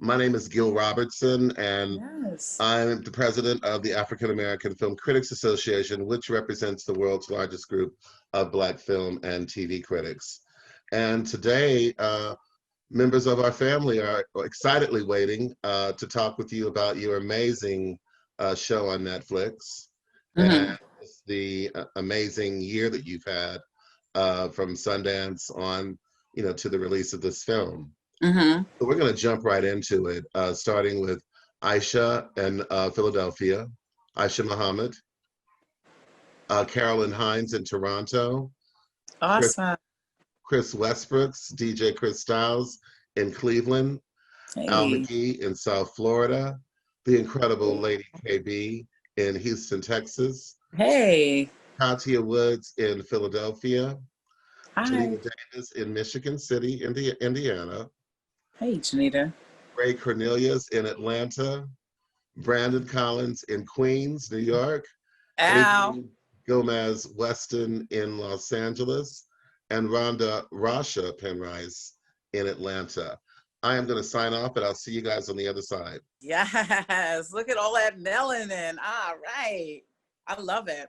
My name is Gil Robertson, and Yes. I'm the president of the African American Film Critics Association, which represents the world's largest group of Black film and TV critics. And today, members of our family are excitedly waiting to talk with you about your amazing show on Netflix and Mm-hmm. the amazing year that you've had from Sundance on, to the release of this film. Mm-hmm. So we're going to jump right into it, starting with Aisha in Philadelphia, Aisha Muhammad, Carolyn Hines in Toronto, Chris, Awesome. Chris Westbrooks, DJ Chris Styles in Cleveland, Al Hey. McGee in South Florida, the incredible Lady KB in Houston, Texas, Hey. Katia Woods in Philadelphia, Hi. Janita Davis in Michigan City, Indiana, Hey, Janita. Ray Cornelius in Atlanta, Brandon Collins in Queens, New York, Al. Adrian Gomez Weston in Los Angeles, and Rhonda Rasha Penrice in Atlanta. I am going to sign off, and I'll see you guys on the other side. Yes. Look at all that melanin. All right. I love it.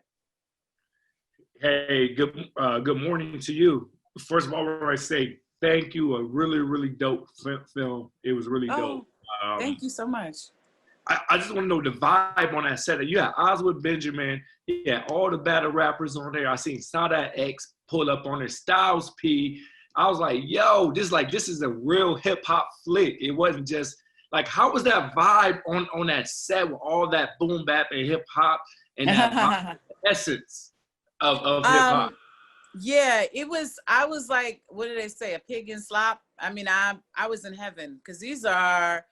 Hey, good morning to you. First of all, I want to say thank you. A really, really dope film. It was really dope. Thank you so much. I just want to know the vibe on that set. You had Oswald Benjamin. You had all the battle rappers on there. I seen Sada X pull up on there. Styles P. I was like, yo, this is a real hip hop flick. It wasn't just like, how was that vibe on that set with all that boom bap and hip hop and that essence of hip hop? Yeah, I was like, what did they say? A pig in slop. I mean, I was in heaven because these are,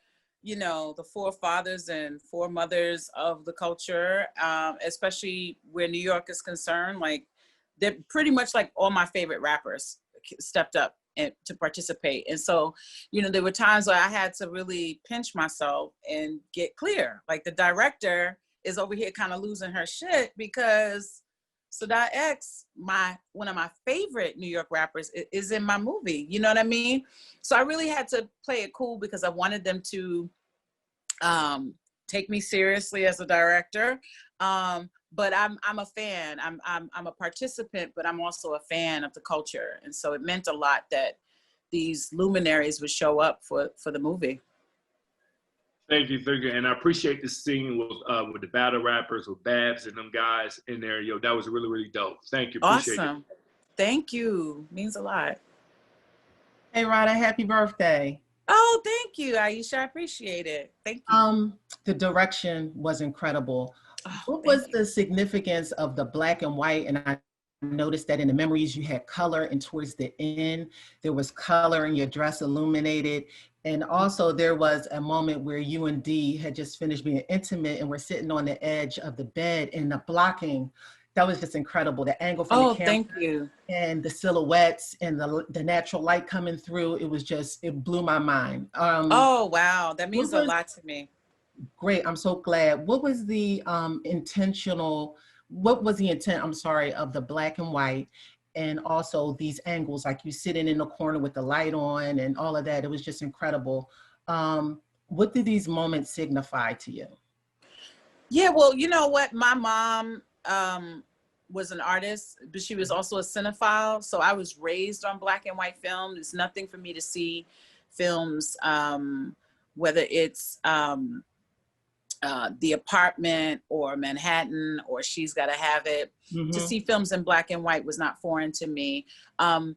the forefathers and foremothers of the culture, especially where New York is concerned. Like, they're pretty much like all my favorite rappers stepped up to participate. And so, there were times where I had to really pinch myself and get clear. Like, the director is over here kind of losing her shit because Sada X, one of my favorite New York rappers, is in my movie. You know what I mean? So I really had to play it cool because I wanted them to take me seriously as a director. But I'm a fan. I'm a participant, but I'm also a fan of the culture. And so it meant a lot that these luminaries would show up for the movie. Thank you, and I appreciate the scene with the battle rappers, with Babs and them guys in there. Yo, that was really, really dope. Thank you. Appreciate Awesome. it. Thank you. Means a lot. Hey, Radha, happy birthday. Oh, thank you, Aisha. I appreciate it. Thank you. The direction was incredible. Oh, what was the significance of the black and white? And I noticed that in the memories you had color, and towards the end there was color and your dress illuminated. And also there was a moment where you and Dee had just finished being intimate and we're sitting on the edge of the bed, and the blocking, that was just incredible. The angle from the camera, thank you. And the silhouettes and the natural light coming through, it blew my mind. Oh, wow. That means a lot to me. Great, I'm so glad. What was the intent, of the black and white, and also these angles, like you sitting in the corner with the light on and all of that? It was just incredible. What did these moments signify to you? Yeah, well, you know what? My mom was an artist, but she was also a cinephile. So I was raised on black and white film. There's nothing for me to see films, whether it's The Apartment or Manhattan or She's Gotta Have It. Mm-hmm. To see films in black and white was not foreign to me. And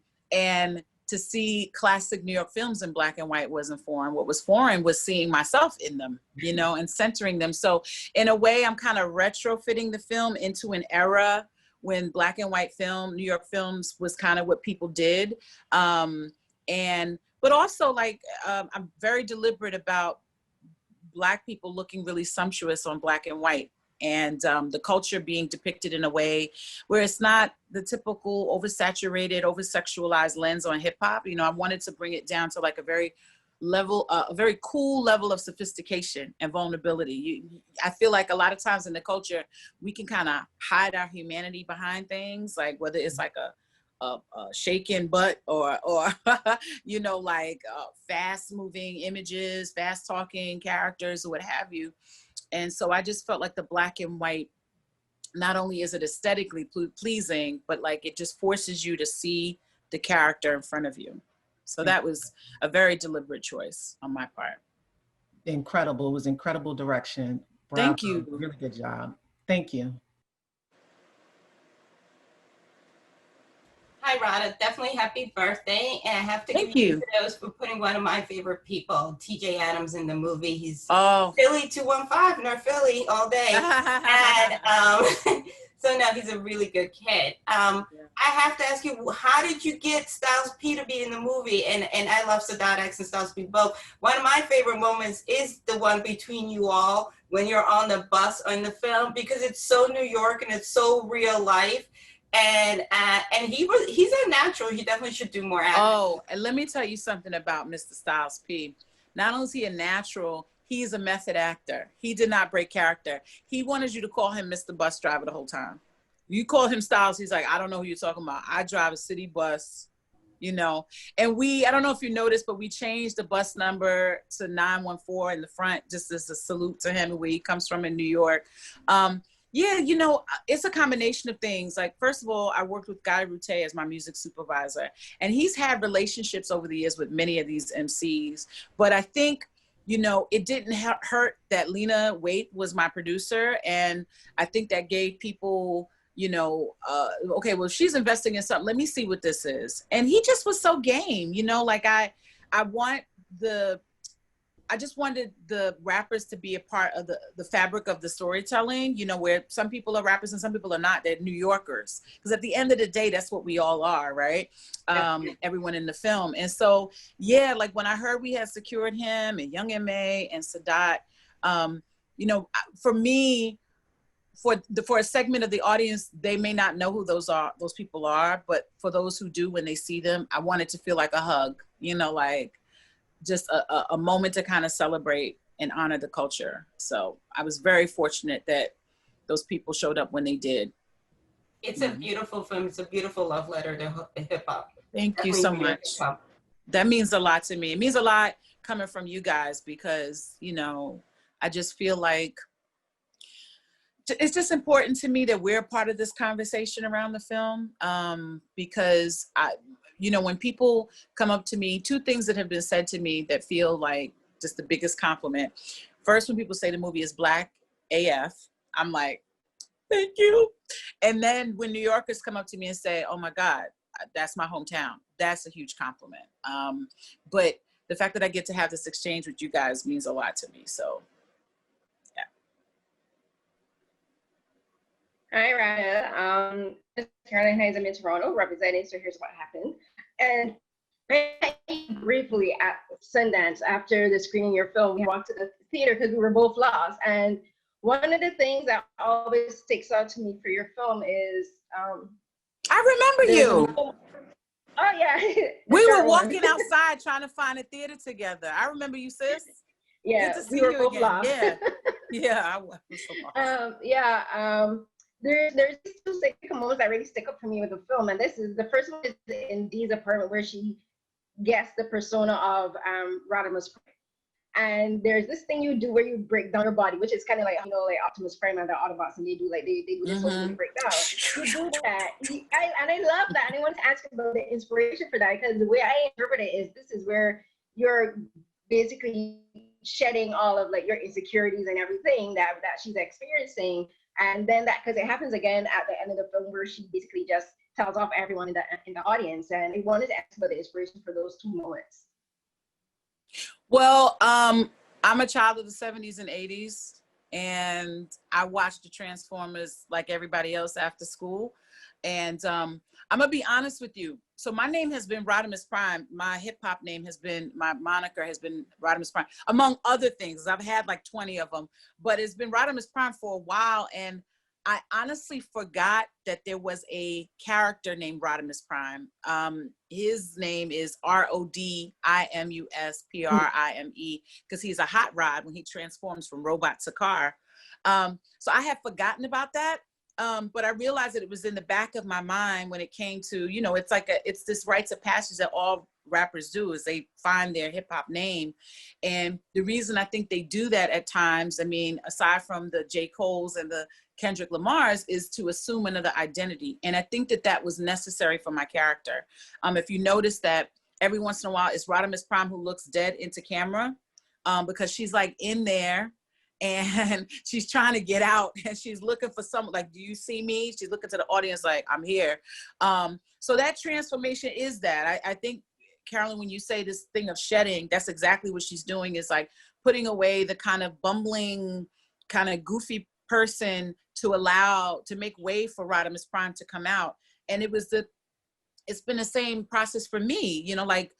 to see classic New York films in black and white wasn't foreign. What was foreign was seeing myself in them, and centering them. So in a way, I'm kind of retrofitting the film into an era when black and white film, New York films, was kind of what people did. But also, like, I'm very deliberate about Black people looking really sumptuous on black and white, and the culture being depicted in a way where it's not the typical oversaturated, oversexualized lens on hip hop. I wanted to bring it down to like a very cool level of sophistication and vulnerability. I feel like a lot of times in the culture, we can kind of hide our humanity behind things, like whether it's like a shaking butt or you know, like fast moving images, fast talking characters or what have you. And so I just felt like the black and white, not only is it aesthetically pleasing, but like it just forces you to see the character in front of you. So that was a very deliberate choice on my part. Incredible. It was incredible direction. Bravo. Thank you. Really good job. Thank you. Hi, Radha. Definitely happy birthday. And I have to Thank give you you. kudos for putting one of my favorite people, TJ Adams, in the movie. He's Oh. Philly 215 North Philly all day. And so now he's a really good kid. I have to ask you, how did you get Styles P to be in the movie? And I love Sadat X and Styles P both. One of my favorite moments is the one between you all when you're on the bus in the film, because it's so New York and it's so real life. And he's a natural. He definitely should do more acting. Oh, and let me tell you something about Mr. Styles P. Not only is he a natural, he's a method actor. He did not break character. He wanted you to call him Mr. Bus Driver the whole time. You call him Styles, he's like, I don't know who you're talking about. I drive a city bus, you know. And I don't know if you noticed, but we changed the bus number to 914 in the front, just as a salute to him and where he comes from in New York. Yeah, you know, it's a combination of things. Like, first of all, I worked with Guy Route as my music supervisor, and he's had relationships over the years with many of these MCs. But I think, you know, it didn't hurt that Lena Waithe was my producer. And I think that gave people, you know, okay, well, she's investing in something. Let me see what this is. And he just was so game, you know, like I just wanted the rappers to be a part of the fabric of the storytelling, you know, where some people are rappers and some people are not. They're New Yorkers. Because at the end of the day, that's what we all are, right? Everyone in the film. And so, yeah, like when I heard we had secured him and Young M.A. and Sadat, you know, for me, for a segment of the audience, they may not know who those people are, but for those who do, when they see them, I want it to feel like a hug, you know, like just a moment to kind of celebrate and honor the culture. So I was very fortunate that those people showed up when they did. It's a beautiful film. It's a beautiful love letter to hip hop. Thank you so much. That means a lot to me. It means a lot coming from you guys because, you know, I just feel like it's just important to me that we're part of this conversation around the film because you know, when people come up to me, two things that have been said to me that feel like just the biggest compliment. First, when people say the movie is Black AF, I'm like, thank you. And then when New Yorkers come up to me and say, oh my God, that's my hometown, that's a huge compliment. But the fact that I get to have this exchange with you guys means a lot to me, so yeah. Hi, Radha. Caroline Hayes, I'm in Toronto representing So Here's What Happened. And briefly at Sundance, after the screening of your film, we walked to the theater because we were both lost. And one of the things that always sticks out to me for your film is I remember you. Oh yeah. We were walking outside trying to find a theater together. I remember you, sis. Yeah, good to see we were you both again. lost. Yeah, I was so lost. There's two significant moments that really stick up for me with the film, and this is the first one is in Dee's apartment where she gets the persona of Rodimus Prime. And there's this thing you do where you break down your body, which is kind of like, you know, like Optimus Prime and the Autobots, and they do this whole breakdown. You do that, and I love that. And I want to ask about the inspiration for that, because the way I interpret it is this is where you're basically shedding all of like your insecurities and everything that she's experiencing. And then that, because it happens again at the end of the film where she basically just tells off everyone in the audience. And I wanted to ask about the inspiration for those two moments. Well, I'm a child of the 70s and 80s, and I watched the Transformers like everybody else after school. And I'm gonna be honest with you. So my name has been Rodimus Prime. My hip hop name has been, my moniker has been Rodimus Prime, among other things. I've had like 20 of them, but it's been Rodimus Prime for a while. And I honestly forgot that there was a character named Rodimus Prime. His name is Rodimus Prime, because he's a hot rod when he transforms from robot to car. So I had forgotten about that. but I realized that it was in the back of my mind when it came to, you know, it's like it's this rites of passage that all rappers do, is they find their hip hop name. And the reason I think they do that at times, I mean, aside from the J. Cole's and the Kendrick Lamar's, is to assume another identity. And I think that that was necessary for my character. If you notice that every once in a while it's Rodimus Prime who looks dead into camera, because she's like in there and she's trying to get out and she's looking for someone like, do you see me? She's looking to the audience like, I'm here. So that transformation is that. I think, Carolyn, when you say this thing of shedding, that's exactly what she's doing, is like putting away the kind of bumbling, kind of goofy person to make way for Rodimus Prime to come out. And it's been the same process for me, you know, like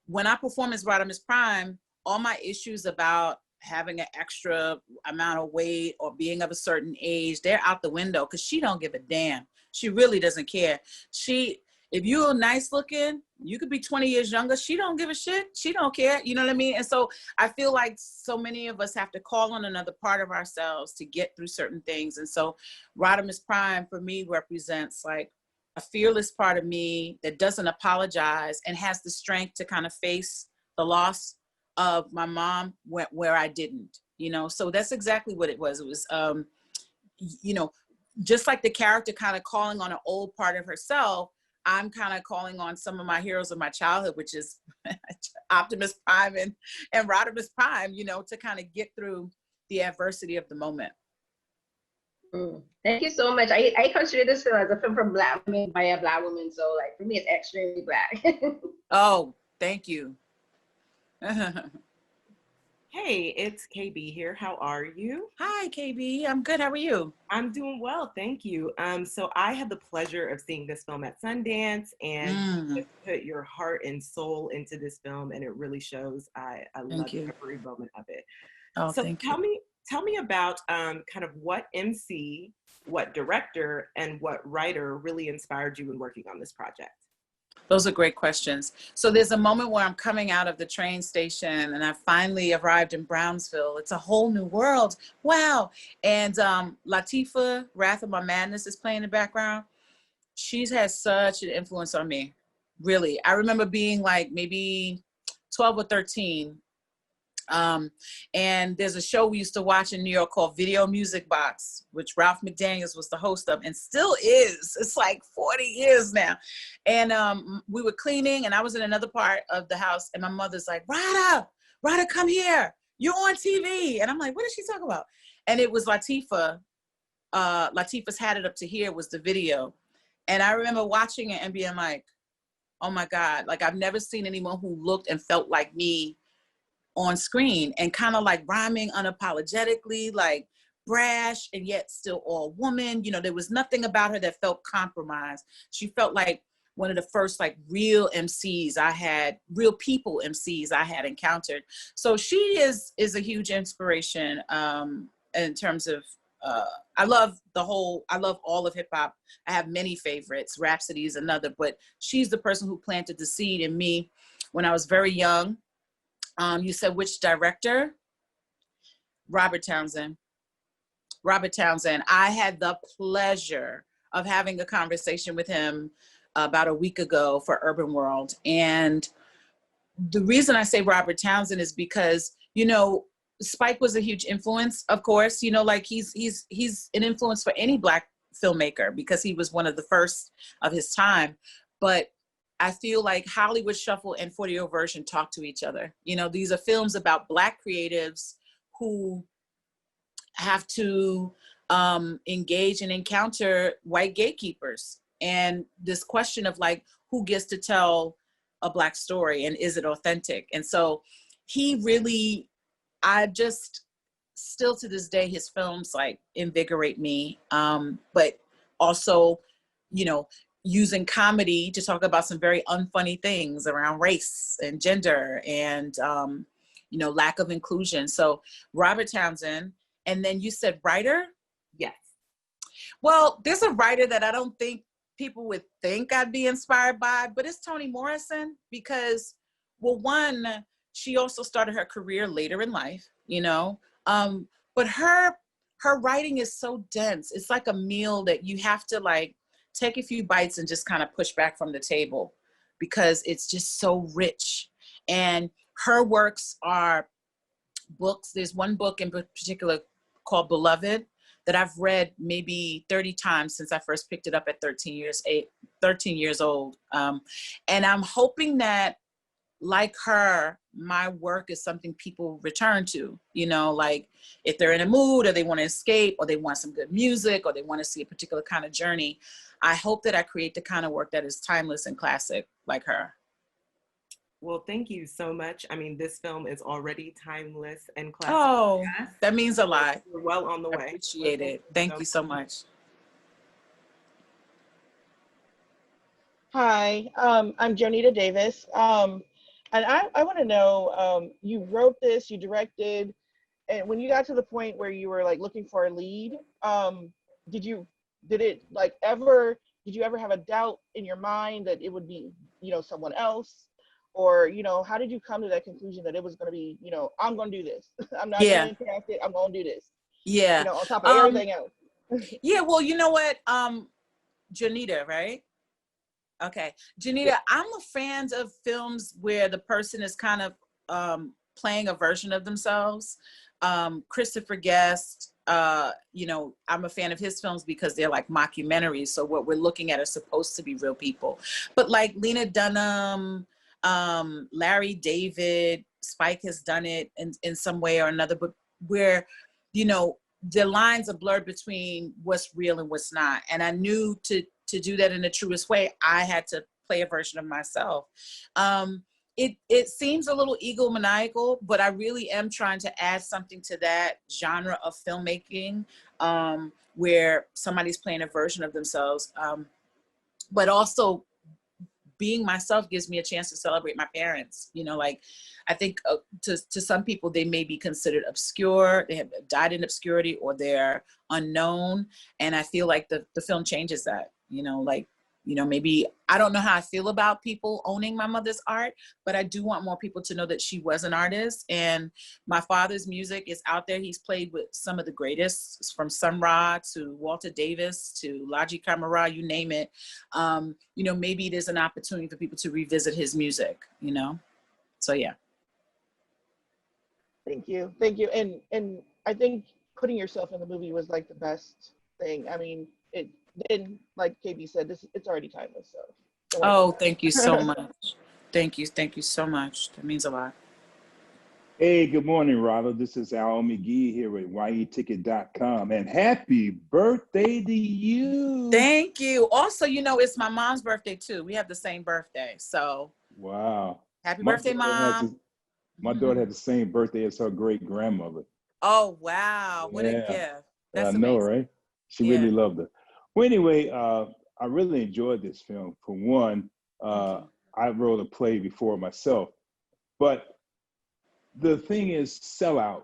when I perform as Rodimus Prime, all my issues about having an extra amount of weight or being of a certain age, they're out the window, because she don't give a damn. She really doesn't care. If you're nice looking, you could be 20 years younger. She don't give a shit. She don't care. You know what I mean? And so I feel like so many of us have to call on another part of ourselves to get through certain things. And so Rodimus Prime for me represents like a fearless part of me that doesn't apologize and has the strength to kind of face the loss of my mom where I didn't, you know? So that's exactly what it was. It was, you know, just like the character kind of calling on an old part of herself, I'm kind of calling on some of my heroes of my childhood, which is Optimus Prime and Rodimus Prime, you know, to kind of get through the adversity of the moment. Thank you so much. I consider this film as a film for Black women by a Black woman. So like for me, it's extremely Black. Oh, thank you. Hey, it's KB here. How are you? Hi, KB. I'm good. How are you? I'm doing well, thank you. So I had the pleasure of seeing this film at Sundance, and you put your heart and soul into this film, and it really shows. I love every moment of it. Oh, so thank tell you. me about kind of what MC, what director, and what writer really inspired you in working on this project. Those are great questions. So there's a moment where I'm coming out of the train station and I finally arrived in Brownsville. It's a whole new world. Wow. And Latifah, Wrath of My Madness, is playing in the background. She's had such an influence on me, really. I remember being like maybe 12 or 13. And there's a show we used to watch in New York called Video Music Box, which Ralph McDaniels was the host of and still is. It's like 40 years now. And we were cleaning and I was in another part of the house and my mother's like, Radha, come here. You're on TV. And I'm like, what is she talking about? And it was Latifah. Latifah's Had It Up to Here was the video. And I remember watching it and being like, oh my God, like I've never seen anyone who looked and felt like me on screen, and kind of like rhyming unapologetically, like brash and yet still all woman. You know, there was nothing about her that felt compromised. She felt like one of the first like real MCs real people MCs I had encountered. So she is a huge inspiration in terms of, I love all of hip hop. I have many favorites. Rhapsody is another, but she's the person who planted the seed in me when I was very young. You said which director? Robert Townsend. I had the pleasure of having a conversation with him about a week ago for Urban World. And the reason I say Robert Townsend is because, you know, Spike was a huge influence, of course, you know, like he's an influence for any Black filmmaker because he was one of the first of his time. But I feel like Hollywood Shuffle and 40-Year Version talk to each other. You know, these are films about Black creatives who have to engage and encounter white gatekeepers. And this question of like, who gets to tell a Black story and is it authentic? And so he really, still to this day, his films like invigorate me, but also, you know, using comedy to talk about some very unfunny things around race and gender and, you know, lack of inclusion. So Robert Townsend, and then you said writer? Yes. Well, there's a writer that I don't think people would think I'd be inspired by, but it's Toni Morrison because, well, one, she also started her career later in life, you know, but her her writing is so dense. It's like a meal that you have to like take a few bites and just kind of push back from the table, because it's just so rich. And her works are books. There's one book in particular called Beloved that I've read maybe 30 times since I first picked it up at 13 years old. And I'm hoping that, like her, my work is something people return to, you know, like if they're in a mood or they want to escape or they want some good music or they want to see a particular kind of journey. I hope that I create the kind of work that is timeless and classic like her. Well, thank you so much. I mean, this film is already timeless and classic. Oh, yes. That means a lot. We're well on the way. I appreciate it. Thank you so much. Hi, I'm Jonita Davis. And I want to know, you wrote this, you directed, and when you got to the point where you were like looking for a lead, did you ever have a doubt in your mind that it would be, you know, someone else? Or, you know, how did you come to that conclusion that it was going to be, you know, I'm going to do this. I'm not going to cast it. I'm going to do this. Yeah. You know, on top of everything else. Yeah. Well, you know what? Jonita, right? Okay. Jonita, yeah. I'm a fan of films where the person is kind of playing a version of themselves. Christopher Guest, you know, I'm a fan of his films because they're like mockumentaries. So what we're looking at are supposed to be real people. But like Lena Dunham, Larry David, Spike has done it in some way or another, but where, you know, the lines are blurred between what's real and what's not. And I knew to do that in the truest way, I had to play a version of myself. It seems a little egomaniacal, but I really am trying to add something to that genre of filmmaking, where somebody's playing a version of themselves. But also being myself gives me a chance to celebrate my parents. You know, like I think to some people, they may be considered obscure, they have died in obscurity, or they're unknown. And I feel like the film changes that, you know, like, you know, maybe I don't know how I feel about people owning my mother's art, but I do want more people to know that she was an artist. And my father's music is out there. He's played with some of the greatest, from Sun Ra to Walter Davis to Laji Kamara, you name it. You know, maybe there's an opportunity for people to revisit his music, you know? So, yeah. Thank you. Thank you. And I think putting yourself in the movie was like the best thing. I mean, and like KB said, it's already timeless. So. Oh, thank you so much. Thank you so much. That means a lot. Hey, good morning, Radha. This is Al McGee here with YETicket.com, and happy birthday to you. Thank you. Also, you know, it's my mom's birthday too. We have the same birthday, so. Wow. Happy birthday, Mom. My daughter had the same birthday as her great grandmother. Oh, wow. What a gift. That's I know, amazing. right? She really loved it. Well, anyway, I really enjoyed this film. For one, I wrote a play before myself, but the thing is, sellout,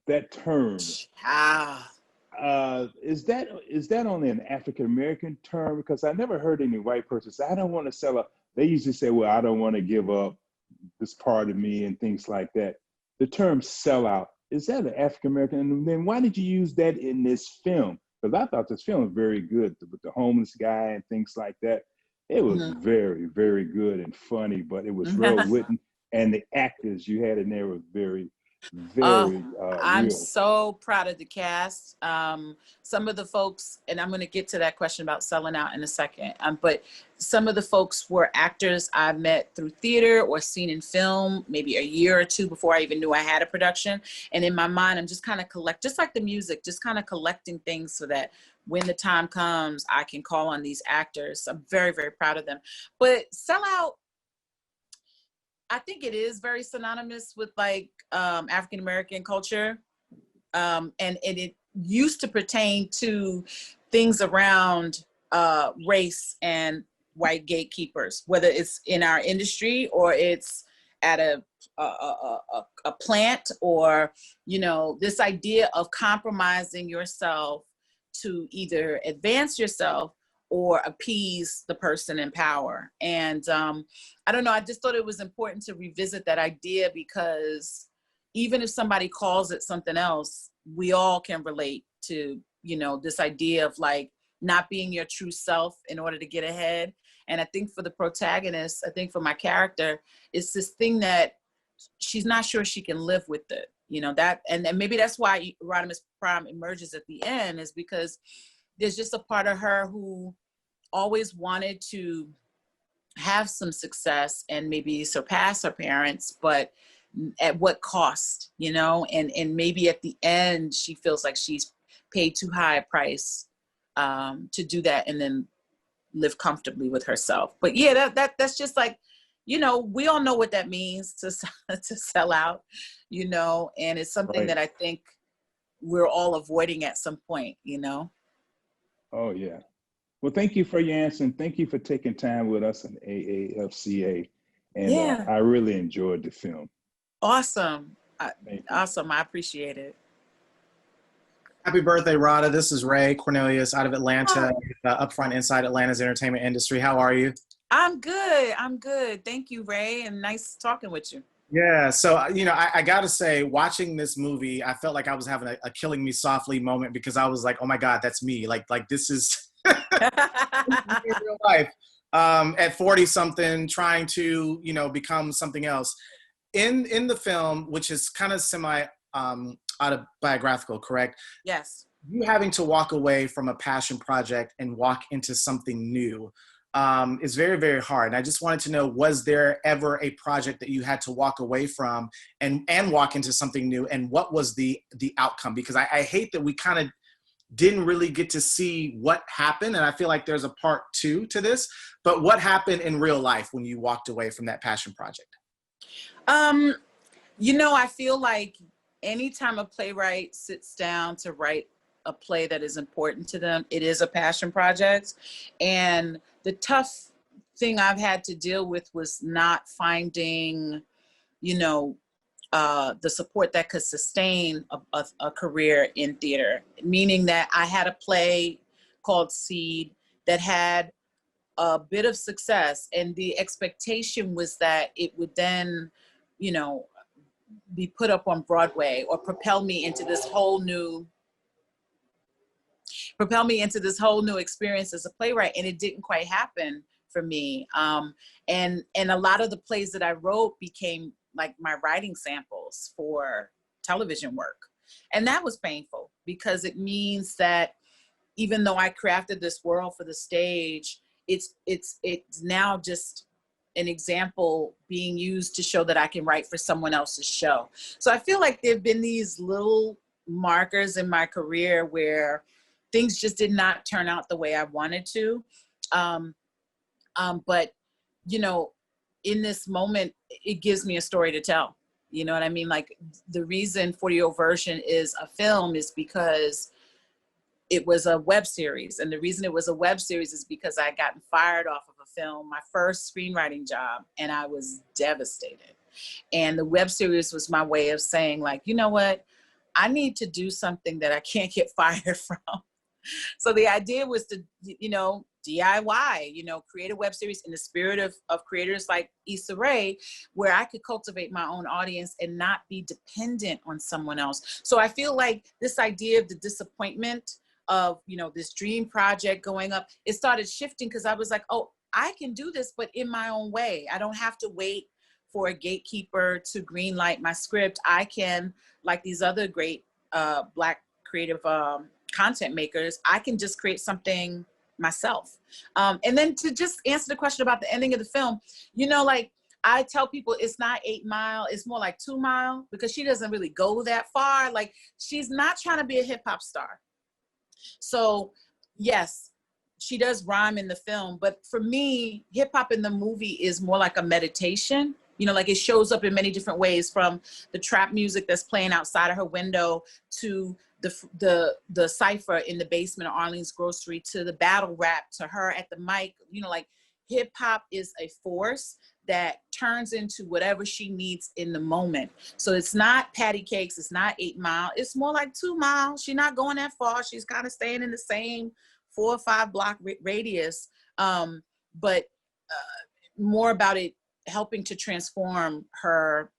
that term, is that only an African-American term? Because I never heard any white person say, I don't want to sell out. They usually say, well, I don't want to give up this part of me and things like that. The term sellout, is that an African-American? And then why did you use that in this film? Because I thought this film was very good with the homeless guy and things like that. It was very, very good and funny, but it was well written. And the actors you had in there were very, very I'm real. so proud of the cast. Some of the folks, and I'm going to get to that question about selling out in a second, but some of the folks were actors I met through theater or seen in film maybe a year or two before I even knew I had a production. And in my mind, I'm just kind of just like the music, just kind of collecting things so that when the time comes, I can call on these actors. I'm very, very proud of them. But sellout, I think it is very synonymous with like African-American culture. And it used to pertain to things around race and white gatekeepers, whether it's in our industry or it's at a plant, or, you know, this idea of compromising yourself to either advance yourself or appease the person in power. And I don't know, I just thought it was important to revisit that idea, because even if somebody calls it something else, we all can relate to, you know, this idea of like not being your true self in order to get ahead. And I think for the protagonist, I think for my character, it's this thing that she's not sure she can live with it, you know, that, and maybe that's why Rodimus Prime emerges at the end, is because there's just a part of her who always wanted to have some success and maybe surpass her parents, but at what cost, you know? And maybe at the end, she feels like she's paid too high a price to do that and then live comfortably with herself. But yeah, that's just like, you know, we all know what that means to sell out, you know, and it's something that I think we're all avoiding at some point, you know? Oh, yeah. Well, thank you for your answer, and thank you for taking time with us in AAFCA. And I really enjoyed the film. Awesome. Awesome. I appreciate it. Happy birthday, Radha. This is Ray Cornelius out of Atlanta, Upfront Inside Atlanta's entertainment industry. How are you? I'm good. I'm good. Thank you, Ray, and nice talking with you. Yeah, so, you know, I got to say, watching this movie, I felt like I was having a Killing Me Softly moment, because I was like, oh my God, that's me. Like this is real life. At 40 something, trying to, you know, become something else. In the film, which is kind of semi autobiographical, correct? Yes. You having to walk away from a passion project and walk into something new is very, very hard. And I just wanted to know, was there ever a project that you had to walk away from and walk into something new? And what was the outcome? Because I hate that we kind of didn't really get to see what happened. And I feel like there's a part 2 to this, but what happened in real life when you walked away from that passion project? You know, I feel like anytime a playwright sits down to write a play that is important to them, it is a passion project. And the tough thing I've had to deal with was not finding, you know, the support that could sustain a career in theater, meaning that I had a play called Seed that had a bit of success, and the expectation was that it would then, you know, be put up on Broadway or propel me into this whole new experience as a playwright. And it didn't quite happen for me. And a lot of the plays that I wrote became like my writing samples for television work. And that was painful, because it means that even though I crafted this world for the stage, it's now just an example being used to show that I can write for someone else's show. So I feel like there've been these little markers in my career where things just did not turn out the way I wanted to. But, you know, in this moment, it gives me a story to tell. You know what I mean? Like, the reason 40-year-old version is a film is because it was a web series. And the reason it was a web series is because I had gotten fired off of a film, my first screenwriting job, and I was devastated. And the web series was my way of saying, like, you know what? I need to do something that I can't get fired from. So the idea was to, you know, DIY, you know, create a web series in the spirit of creators like Issa Rae, where I could cultivate my own audience and not be dependent on someone else. So I feel like this idea of the disappointment of, you know, this dream project going up, it started shifting, because I was like, oh, I can do this, but in my own way. I don't have to wait for a gatekeeper to greenlight my script. I can, like these other great Black creative content makers, I can just create something myself. And then to just answer the question about the ending of the film, you know, like, I tell people it's not 8 Mile, it's more like 2 Mile, because she doesn't really go that far. Like, she's not trying to be a hip hop star. So yes, she does rhyme in the film, but for me, hip hop in the movie is more like a meditation. You know, like, it shows up in many different ways, from the trap music that's playing outside of her window to the cipher in the basement of Arlene's Grocery, to the battle rap, to her at the mic. You know, like, hip hop is a force that turns into whatever she needs in the moment. So it's not patty cakes, it's not 8 Mile, it's more like 2 Mile. She's not going that far. She's kind of staying in the same 4 or 5 block radius, but more about it helping to transform her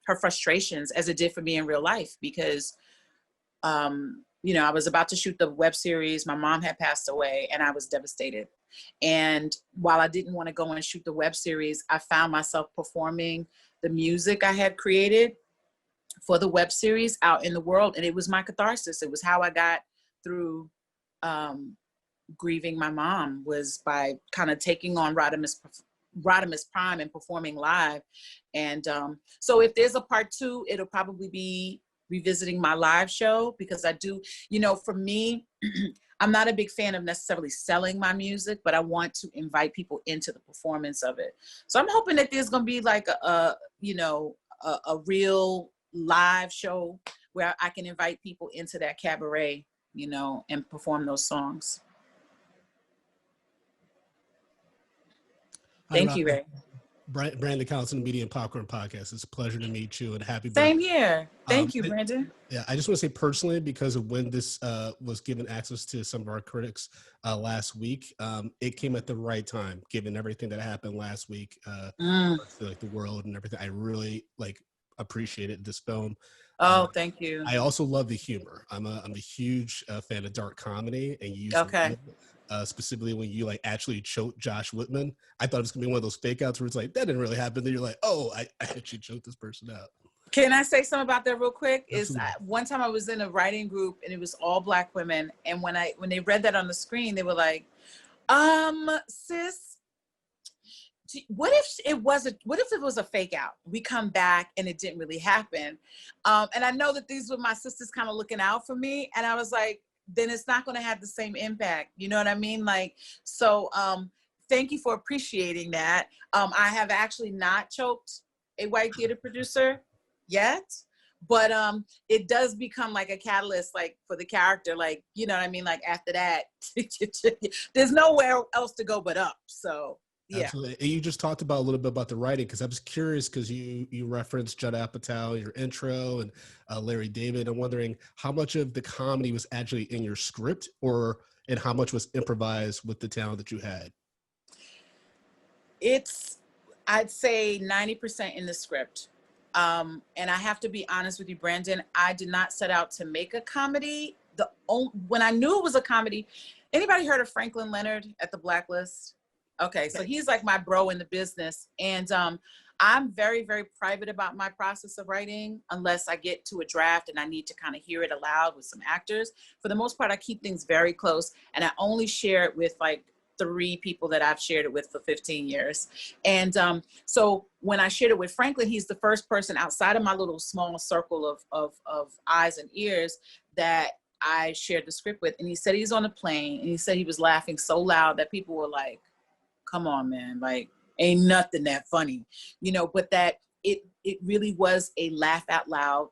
her frustrations as it did for me in real life, because you know, I was about to shoot the web series. My mom had passed away and I was devastated. And while I didn't want to go and shoot the web series, I found myself performing the music I had created for the web series out in the world. And it was my catharsis. It was how I got through grieving my mom, was by kind of taking on Rodimus Prime and performing live. And so if there's a part 2, it'll probably be revisiting my live show, because I do, you know, for me, I'm not a big fan of necessarily selling my music, but I want to invite people into the performance of it. So I'm hoping that there's going to be like a real live show where I can invite people into that cabaret, you know, and perform those songs. Thank you, Ray. Brandon Collison, Media and Popcorn Podcast. It's a pleasure to meet you, and happy birthday. Same here. Thank you, Brandon. Yeah, I just want to say personally, because of when this was given access to some of our critics last week, it came at the right time, given everything that happened last week, like the world and everything. I really appreciated this film. Oh, thank you. I also love the humor. I'm a huge fan of dark comedy, and you specifically when you actually choked Josh Whitman. I thought it was gonna be one of those fake outs where it's like, that didn't really happen. Then you're like, oh, I actually choked this person out. Can I say something about that real quick? One time I was in a writing group and it was all Black women. And when they read that on the screen, they were like, sis, what if it was a fake out? We come back and it didn't really happen. And I know that these were my sisters kind of looking out for me. And I was like, then it's not going to have the same impact. You know what I mean? So thank you for appreciating that. I have actually not choked a white theater producer yet, but it does become like a catalyst, for the character, you know what I mean? After that, there's nowhere else to go but up. So yeah. Absolutely. And you just talked about a little bit about the writing, because I was curious, because you referenced Judd Apatow in your intro and Larry David. I'm wondering how much of the comedy was actually in your script, and how much was improvised with the talent that you had? I'd say 90% in the script. And I have to be honest with you, Brandon, I did not set out to make a comedy. When I knew it was a comedy, anybody heard of Franklin Leonard at the Blacklist? Okay, so he's like my bro in the business. And I'm very, very private about my process of writing, unless I get to a draft and I need to kind of hear it aloud with some actors. For the most part, I keep things very close, and I only share it with 3 people that I've shared it with for 15 years. And so when I shared it with Franklin, he's the first person outside of my little small circle of eyes and ears that I shared the script with. And he said he's on a plane, and he said he was laughing so loud that people were like, come on, man, ain't nothing that funny, but that it really was a laugh out loud.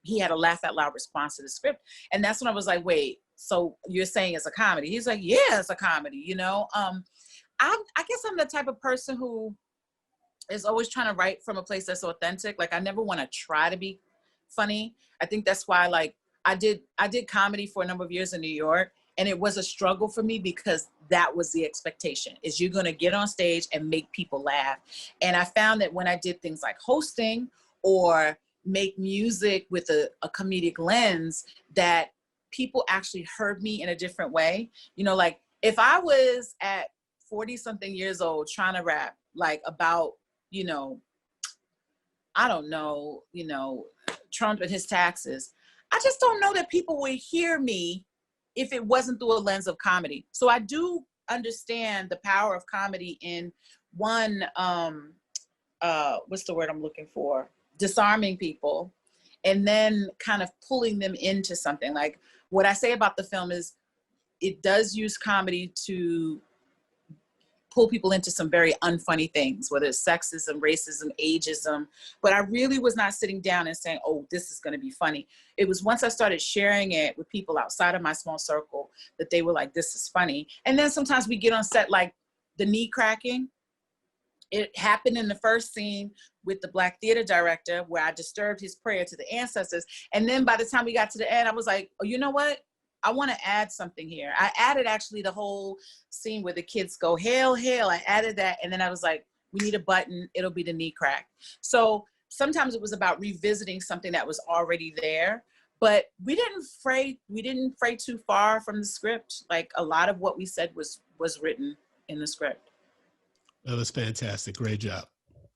He had a laugh out loud response to the script. And that's when I was like, wait, so you're saying it's a comedy? He's like, yeah, it's a comedy, I guess I'm the type of person who is always trying to write from a place that's authentic. I never want to try to be funny. I think that's why, I did comedy for a number of years in New York. And it was a struggle for me, because that was the expectation, is you're going to get on stage and make people laugh. And I found that when I did things like hosting or make music with a comedic lens, that people actually heard me in a different way. If I was at 40 something years old trying to rap about, I don't know, Trump and his taxes, I just don't know that people would hear me if it wasn't through a lens of comedy. So I do understand the power of comedy in one, what's the word I'm looking for? Disarming people, and then kind of pulling them into something. What I say about the film is it does use comedy to pull people into some very unfunny things, whether it's sexism, racism, ageism. But I really was not sitting down and saying, oh, this is going to be funny. It was once I started sharing it with people outside of my small circle that they were like, this is funny. And then sometimes we get on set, the knee cracking. It happened in the first scene with the Black theater director, where I disturbed his prayer to the ancestors. And then by the time we got to the end, I was like, oh, you know what? I want to add something here. I added actually the whole scene where the kids go, hail, hail. I added that. And then I was like, we need a button. It'll be the knee crack. So sometimes it was about revisiting something that was already there, but we didn't fray too far from the script. Like a lot of what we said was written in the script. That was fantastic. Great job.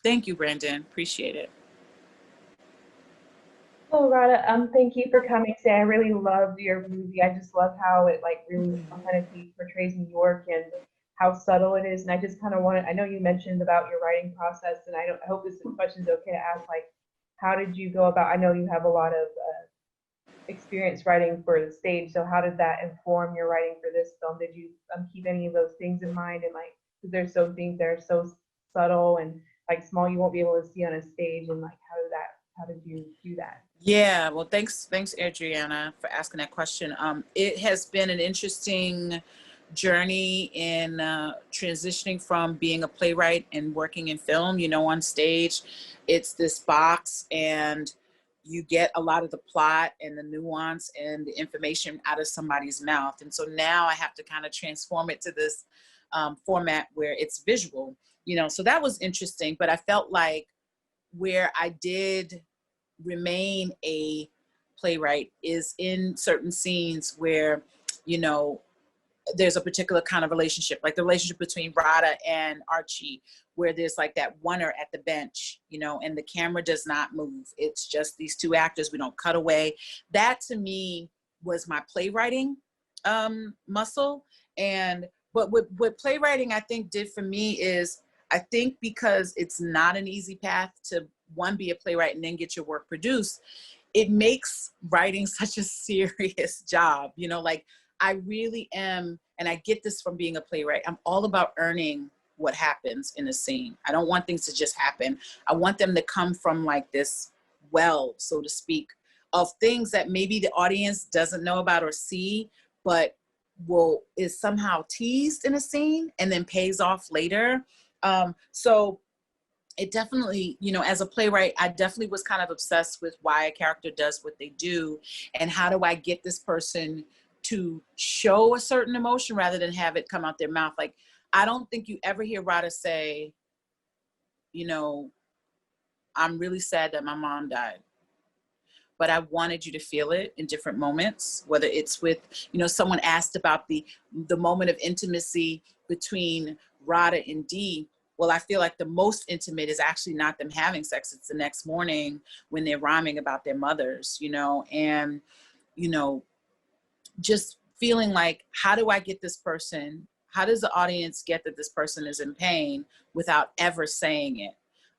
Thank you, Brandon. Appreciate it. Hello, Radha. Thank you for coming today. I really loved your movie. I just love how it like really authentically portrays New York and how subtle it is. And I just kind of wanted, I know you mentioned about your writing process, and I hope this question is okay to ask, like, how did you go about, I know you have a lot of experience writing for the stage, so how did that inform your writing for this film? Did you keep any of those things in mind? And like, because there's some things that are so subtle and like small you won't be able to see on a stage, and like how did you do that? Yeah, well, thanks, Adriana, for asking that question. It has been an interesting journey in transitioning from being a playwright and working in film. You know, on stage, it's this box, and you get a lot of the plot and the nuance and the information out of somebody's mouth. And so now I have to kind of transform it to this format where it's visual, you know, so that was interesting. But I felt like where I did remain a playwright is in certain scenes where, you know, there's a particular kind of relationship, like the relationship between Radha and Archie, where there's like that oneer at the bench, you know, and the camera does not move. It's just these two actors. We don't cut away. That to me was my playwriting muscle. And but what playwriting I think did for me is, I think because it's not an easy path to, one, be a playwright and then get your work produced, it makes writing such a serious job. You know, like I really am, and I get this from being a playwright, I'm all about earning what happens in a scene. I don't want things to just happen. I want them to come from like this well, so to speak, of things that maybe the audience doesn't know about or see, but is somehow teased in a scene and then pays off later. So it definitely, you know, as a playwright, I definitely was kind of obsessed with why a character does what they do, and how do I get this person to show a certain emotion rather than have it come out their mouth. Like, I don't think you ever hear Radha say, you know, I'm really sad that my mom died. But I wanted you to feel it in different moments, whether it's with, you know, someone asked about the moment of intimacy between Radha and Dee. Well, I feel like the most intimate is actually not them having sex. It's the next morning when they're rhyming about their mothers, you know, and, you know, just feeling like, how do I get this person? How does the audience get that this person is in pain without ever saying it?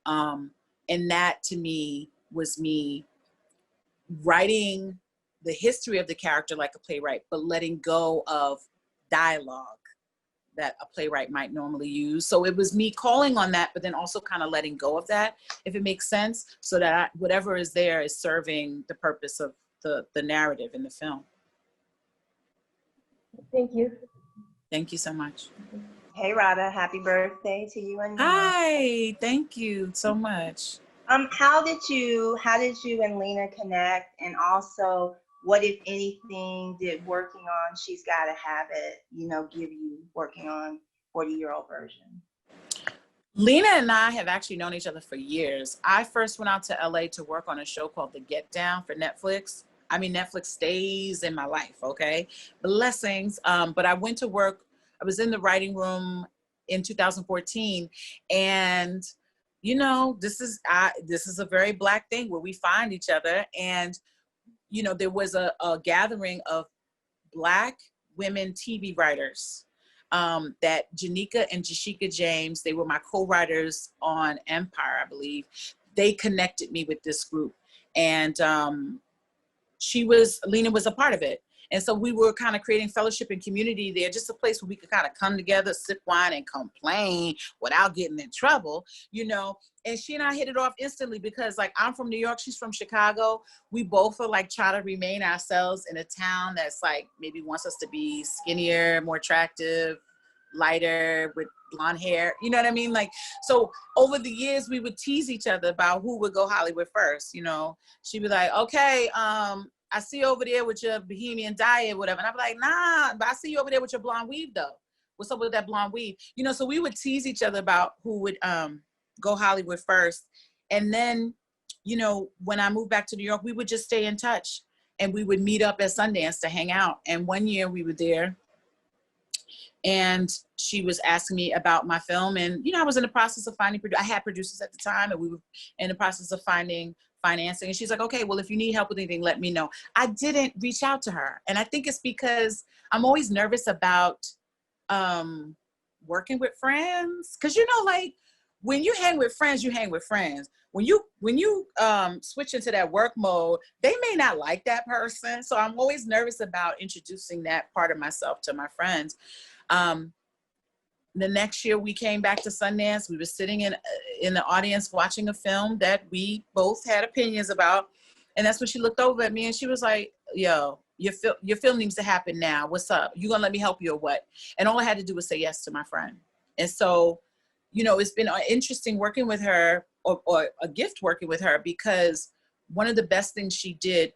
And that to me was me writing the history of the character like a playwright, but letting go of dialogue that a playwright might normally use. So it was me calling on that, but then also kind of letting go of that, if it makes sense, so that whatever is there is serving the purpose of the narrative in the film. Thank you. Thank you so much. Hey, Radha, happy birthday to you and Lena. Hi, thank you so much. How did you and Lena connect? And also, what, if anything, did working on She's Gotta Have It, you know, give you working on 40-Year-Old Version? Lena and I have actually known each other for years. I first went out to LA to work on a show called The Get Down for Netflix. I mean, Netflix stays in my life, okay? Blessings. But I went to work, I was in the writing room in 2014, and you know, this is a very Black thing where we find each other. And, you know, there was a gathering of Black women TV writers that Janika and Jashika James, they were my co-writers on Empire, I believe. They connected me with this group. And Lena was a part of it. And so we were kind of creating fellowship and community there, just a place where we could kind of come together, sip wine, and complain without getting in trouble, you know. And she and I hit it off instantly because, like, I'm from New York, she's from Chicago. We both are like trying to remain ourselves in a town that's like maybe wants us to be skinnier, more attractive, lighter, with blonde hair, you know what I mean? Like, so over the years, we would tease each other about who would go Hollywood first, you know. She'd be like, okay, I see you over there with your bohemian diet, whatever. And I'd be like, nah, but I see you over there with your blonde weave though. What's up with that blonde weave? You know, so we would tease each other about who would go Hollywood first. And then you know, when I moved back to New York, we would just stay in touch and we would meet up at Sundance to hang out. And one year we were there and she was asking me about my film. And, you know, I was in the process of finding, I had producers at the time and we were in the process of finding financing. And she's like, okay, well, if you need help with anything, let me know. I didn't reach out to her. And I think it's because I'm always nervous about working with friends. Cause you know, like when you hang with friends, you hang with friends. When you switch into that work mode, they may not like that person. So I'm always nervous about introducing that part of myself to my friends. The next year we came back to Sundance. We were sitting in the audience watching a film that we both had opinions about. And that's when she looked over at me and she was like, yo, your film needs to happen now. What's up? You gonna let me help you or what? And all I had to do was say yes to my friend. And so, you know, it's been interesting working with her or a gift working with her because one of the best things she did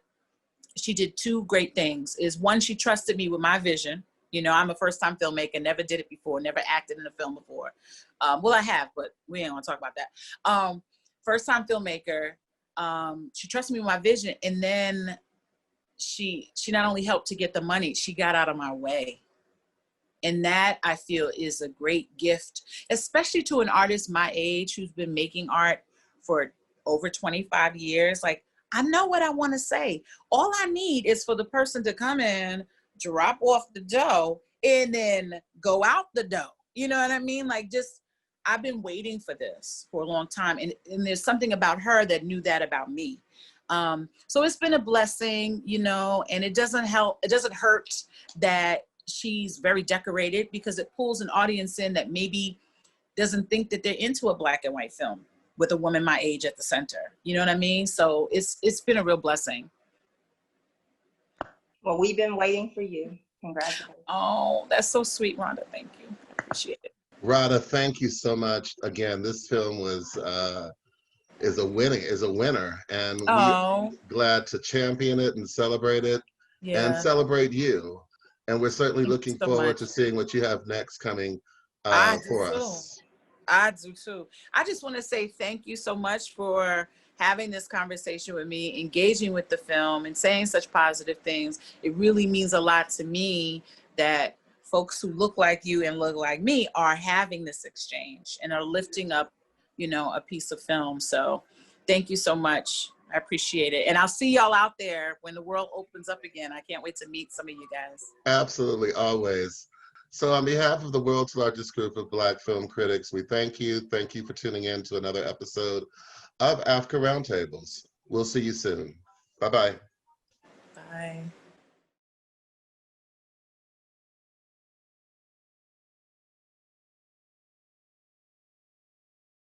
two great things. Is one, she trusted me with my vision. You know, I'm a first-time filmmaker, never did it before, never acted in a film before. Well, I have, but we ain't gonna talk about that. First-time filmmaker, she trusted me with my vision, and then she not only helped to get the money, she got out of my way. And that, I feel, is a great gift, especially to an artist my age who's been making art for over 25 years. Like, I know what I want to say. All I need is for the person to come in, drop off the dough, and then go out the dough. You know what I mean? Like, just, I've been waiting for this for a long time. And there's something about her that knew that about me. So it's been a blessing, you know, and it doesn't hurt that she's very decorated because it pulls an audience in that maybe doesn't think that they're into a black and white film with a woman my age at the center. You know what I mean? So it's been a real blessing. Well, we've been waiting for you. Congratulations. Oh, that's so sweet, Rhonda. Thank you. I appreciate it. Radha, thank you so much. Again, this film is a winner, and we're glad to champion it and celebrate it, and celebrate you. And we're certainly looking forward to seeing what you have next coming for us. I do too. I just want to say thank you so much for having this conversation with me, engaging with the film and saying such positive things. It really means a lot to me that folks who look like you and look like me are having this exchange and are lifting up, you know, a piece of film. So thank you so much. I appreciate it. And I'll see y'all out there when the world opens up again. I can't wait to meet some of you guys. Absolutely, always. So on behalf of the world's largest group of Black film critics, we thank you. Thank you for tuning in to another episode of AAFCA Roundtables. We'll see you soon. Bye-bye. Bye.